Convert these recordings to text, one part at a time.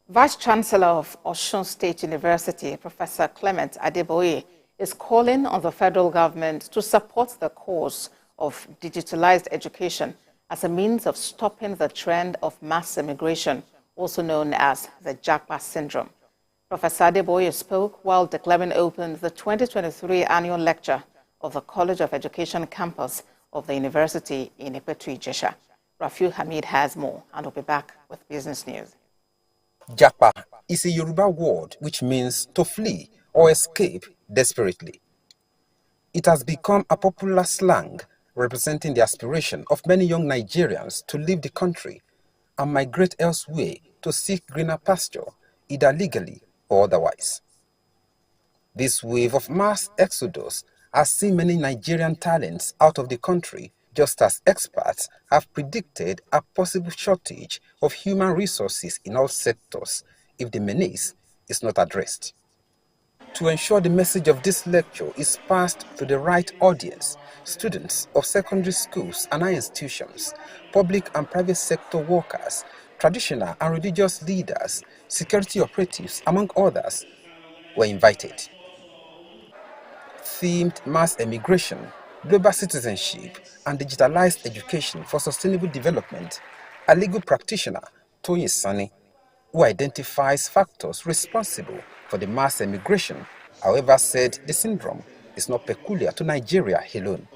Vice-Chancellor of Osun State University, Professor Clement Adebooye, is calling on the federal government to support the cause of digitalized education as a means of stopping the trend of mass immigration, also known as the Japa syndrome. Professor Adebooye spoke while declaring open the 2023 annual lecture of the College of Education campus of the university in Ipetu-Ijesa. Rafiu Hamid has more and will be back with business news. Japa is a Yoruba word which means to flee or escape desperately. It has become a popular slang representing the aspiration of many young Nigerians to leave the country and migrate elsewhere to seek greener pasture, either legally or otherwise. This wave of mass exodus has seen many Nigerian talents out of the country, just as experts have predicted a possible shortage of human resources in all sectors if the menace is not addressed. To ensure the message of this lecture is passed to the right audience, students of secondary schools and higher institutions, public and private sector workers, traditional and religious leaders, security operatives, among others, were invited. Themed mass emigration, global citizenship, and digitalized education for sustainable development, a legal practitioner, Toyin Sani, who identifies factors responsible for the mass emigration, however, said the syndrome is not peculiar to Nigeria alone.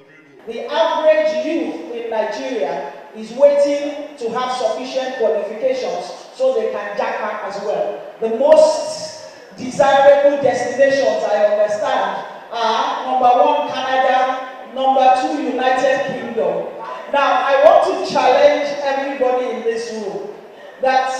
The average youth in Nigeria is waiting to have sufficient qualifications so they can japa as well. The most desirable destinations, I understand, are number 1, Canada, number 2, United Kingdom. Now, I want to challenge everybody in this room that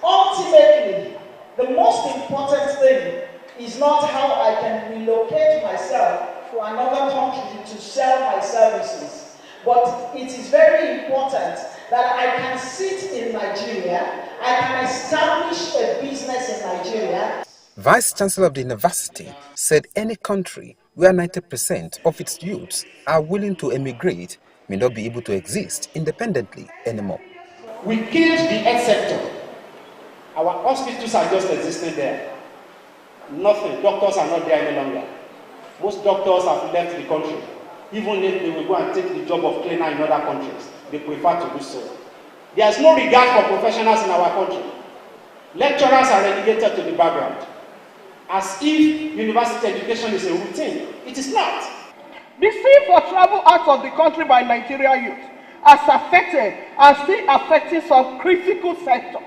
ultimately, the most important thing is not how I can relocate myself to another country to sell my services, but it is very important that I can sit in Nigeria, I can establish a business in Nigeria. Vice-Chancellor of the university said any country where 90% of its youths are willing to emigrate may not be able to exist independently anymore. We killed the health sector. Our hospitals are just existing there. Nothing. Doctors are not there any longer. Most doctors have left the country. Even if they will go and take the job of cleaner in other countries, they prefer to do so. There is no regard for professionals in our country. Lecturers are relegated to the background, as if university education is a routine. It is not. The sea for travel out of the country by Nigerian youth has affected and still affecting some critical sectors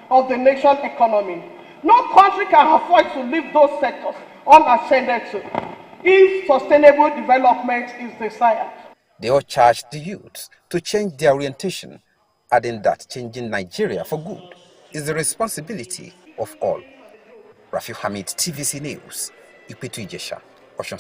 of the nation's economy. No country can afford to leave those sectors unattended to if sustainable development is desired. They all charged the youths to change their orientation, adding that changing Nigeria for good is the responsibility of all. Rafiu Hamid, TVC News, Ipetu-Ijesa, Osun State.